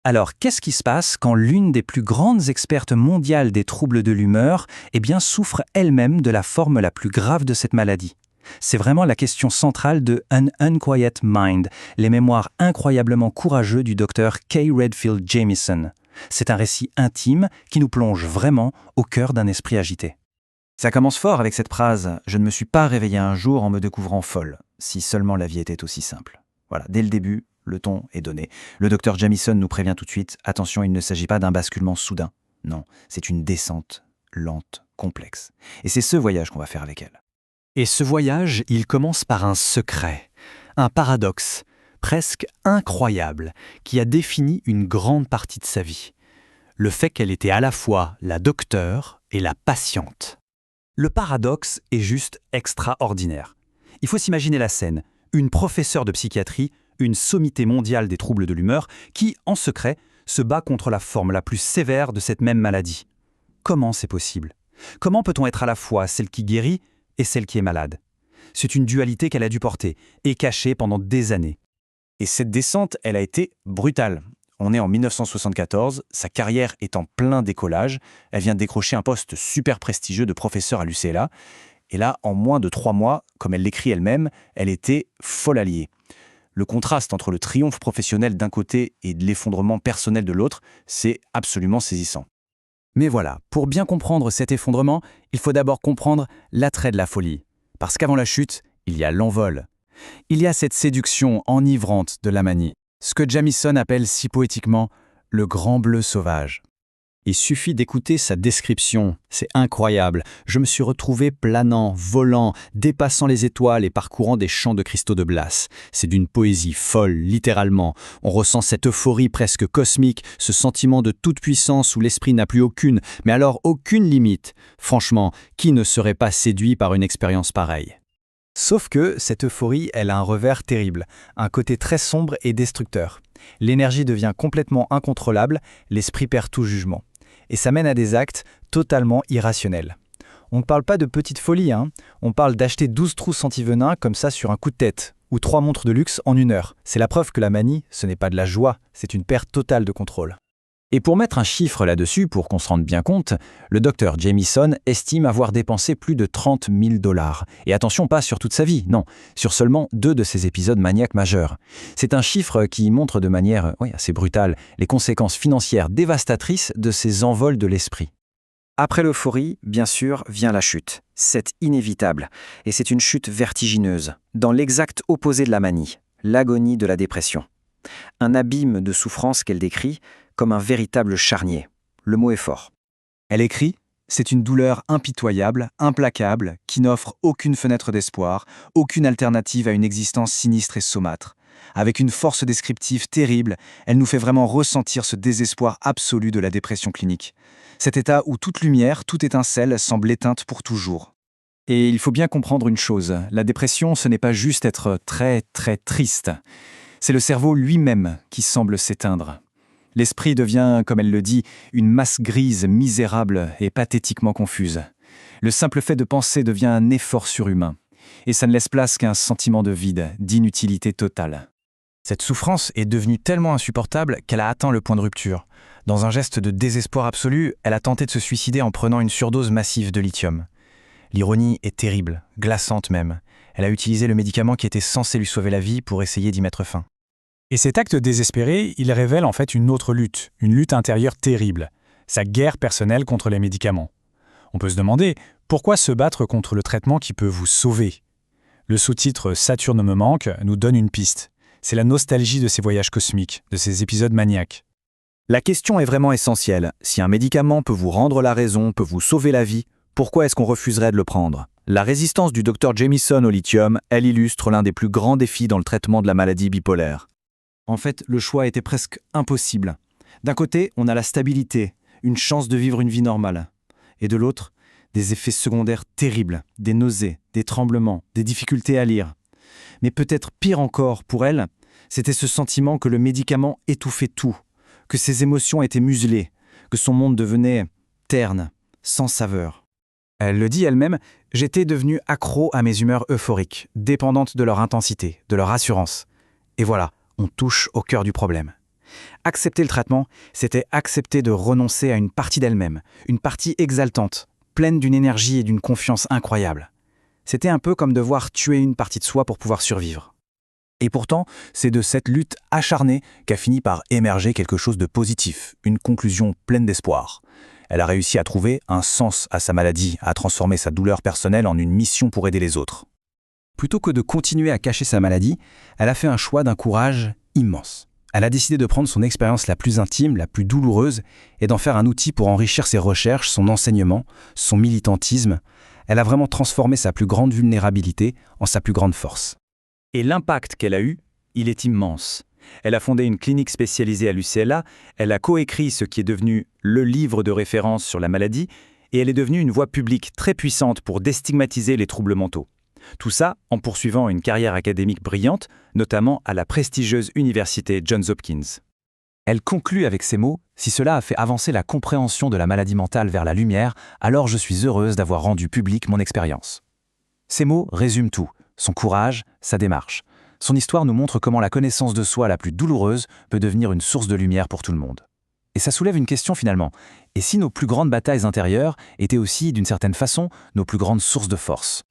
Alors, qu'est-ce qui se passe quand l'une des plus grandes expertes mondiales des troubles de l'humeur souffre elle-même de la forme la plus grave de cette maladie? C'est vraiment la question centrale de An Unquiet Mind, les mémoires incroyablement courageux du docteur Kay Redfield Jamison. C'est un récit intime qui nous plonge vraiment au cœur d'un esprit agité. Ça commence fort avec cette phrase « Je ne me suis pas réveillé un jour en me découvrant folle, si seulement la vie était aussi simple ». Voilà, dès le début, le ton est donné. Le docteur Jamison nous prévient tout de suite « Attention, il ne s'agit pas d'un basculement soudain. Non, c'est une descente lente, complexe. » Et c'est ce voyage qu'on va faire avec elle. Et ce voyage, il commence par un secret, un paradoxe, presque incroyable, qui a défini une grande partie de sa vie. Le fait qu'elle était à la fois la docteure et la patiente. Le paradoxe est juste extraordinaire. Il faut s'imaginer la scène, une professeure de psychiatrie, une sommité mondiale des troubles de l'humeur, qui, en secret, se bat contre la forme la plus sévère de cette même maladie. Comment c'est possible? Comment peut-on être à la fois celle qui guérit et celle qui est malade? C'est une dualité qu'elle a dû porter et cacher pendant des années. Et cette descente, elle a été brutale. On est en 1974, sa carrière est en plein décollage, elle vient de décrocher un poste super prestigieux de professeur à l'UCLA, et là, en moins de 3 mois, comme elle l'écrit elle-même, elle était folle alliée. Le contraste entre le triomphe professionnel d'un côté et de l'effondrement personnel de l'autre, c'est absolument saisissant. Mais voilà, pour bien comprendre cet effondrement, il faut d'abord comprendre l'attrait de la folie. Parce qu'avant la chute, il y a l'envol. Il y a cette séduction enivrante de la manie, ce que Jamison appelle si poétiquement « le grand bleu sauvage ». Il suffit d'écouter sa description, c'est incroyable. Je me suis retrouvé planant, volant, dépassant les étoiles et parcourant des champs de cristaux de glace. C'est d'une poésie folle, littéralement. On ressent cette euphorie presque cosmique, ce sentiment de toute puissance où l'esprit n'a plus aucune, mais alors aucune limite. Franchement, qui ne serait pas séduit par une expérience pareille? Sauf que cette euphorie, elle a un revers terrible, un côté très sombre et destructeur. L'énergie devient complètement incontrôlable, l'esprit perd tout jugement. Et ça mène à des actes totalement irrationnels. On ne parle pas de petite folie, on parle d'acheter 12 trousses anti-venin comme ça sur un coup de tête, ou 3 montres de luxe en 1 heure. C'est la preuve que la manie, ce n'est pas de la joie, c'est une perte totale de contrôle. Et pour mettre un chiffre là-dessus, pour qu'on se rende bien compte, le docteur Jamison estime avoir dépensé plus de 30 000 $. Et attention, pas sur toute sa vie, non, sur seulement 2 de ses épisodes maniaques majeurs. C'est un chiffre qui montre de manière assez brutale les conséquences financières dévastatrices de ces envols de l'esprit. Après l'euphorie, bien sûr, vient la chute. C'est inévitable. Et c'est une chute vertigineuse, dans l'exact opposé de la manie, l'agonie de la dépression. Un abîme de souffrance qu'elle décrit comme un véritable charnier. Le mot est fort. Elle écrit « C'est une douleur impitoyable, implacable, qui n'offre aucune fenêtre d'espoir, aucune alternative à une existence sinistre et saumâtre. Avec une force descriptive terrible, elle nous fait vraiment ressentir ce désespoir absolu de la dépression clinique. Cet état où toute lumière, toute étincelle semble éteinte pour toujours. » Et il faut bien comprendre une chose, la dépression, ce n'est pas juste être très, très triste. C'est le cerveau lui-même qui semble s'éteindre. L'esprit devient, comme elle le dit, une masse grise, misérable et pathétiquement confuse. Le simple fait de penser devient un effort surhumain. Et ça ne laisse place qu'à un sentiment de vide, d'inutilité totale. Cette souffrance est devenue tellement insupportable qu'elle a atteint le point de rupture. Dans un geste de désespoir absolu, elle a tenté de se suicider en prenant une surdose massive de lithium. L'ironie est terrible, glaçante même. Elle a utilisé le médicament qui était censé lui sauver la vie pour essayer d'y mettre fin. Et cet acte désespéré, il révèle en fait une autre lutte, une lutte intérieure terrible, sa guerre personnelle contre les médicaments. On peut se demander, pourquoi se battre contre le traitement qui peut vous sauver? Le sous-titre « Saturne me manque » nous donne une piste. C'est la nostalgie de ces voyages cosmiques, de ces épisodes maniaques. La question est vraiment essentielle. Si un médicament peut vous rendre la raison, peut vous sauver la vie, pourquoi est-ce qu'on refuserait de le prendre? La résistance du docteur Jamison au lithium, elle illustre l'un des plus grands défis dans le traitement de la maladie bipolaire. En fait, le choix était presque impossible. D'un côté, on a la stabilité, une chance de vivre une vie normale. Et de l'autre, des effets secondaires terribles, des nausées, des tremblements, des difficultés à lire. Mais peut-être pire encore pour elle, c'était ce sentiment que le médicament étouffait tout, que ses émotions étaient muselées, que son monde devenait terne, sans saveur. Elle le dit elle-même, « J'étais devenue accro à mes humeurs euphoriques, dépendante de leur intensité, de leur assurance. » Et voilà, on touche au cœur du problème. Accepter le traitement, c'était accepter de renoncer à une partie d'elle-même, une partie exaltante, pleine d'une énergie et d'une confiance incroyable. C'était un peu comme devoir tuer une partie de soi pour pouvoir survivre. Et pourtant, c'est de cette lutte acharnée qu'a fini par émerger quelque chose de positif, une conclusion pleine d'espoir. Elle a réussi à trouver un sens à sa maladie, à transformer sa douleur personnelle en une mission pour aider les autres. Plutôt que de continuer à cacher sa maladie, elle a fait un choix d'un courage immense. Elle a décidé de prendre son expérience la plus intime, la plus douloureuse, et d'en faire un outil pour enrichir ses recherches, son enseignement, son militantisme. Elle a vraiment transformé sa plus grande vulnérabilité en sa plus grande force. Et l'impact qu'elle a eu, il est immense. Elle a fondé une clinique spécialisée à l'UCLA, elle a coécrit ce qui est devenu le livre de référence sur la maladie, et elle est devenue une voix publique très puissante pour déstigmatiser les troubles mentaux. Tout ça en poursuivant une carrière académique brillante, notamment à la prestigieuse université Johns Hopkins. Elle conclut avec ces mots « Si cela a fait avancer la compréhension de la maladie mentale vers la lumière, alors je suis heureuse d'avoir rendu publique mon expérience. » Ces mots résument tout, son courage, sa démarche. Son histoire nous montre comment la connaissance de soi la plus douloureuse peut devenir une source de lumière pour tout le monde. Et ça soulève une question finalement. Et si nos plus grandes batailles intérieures étaient aussi, d'une certaine façon, nos plus grandes sources de force ?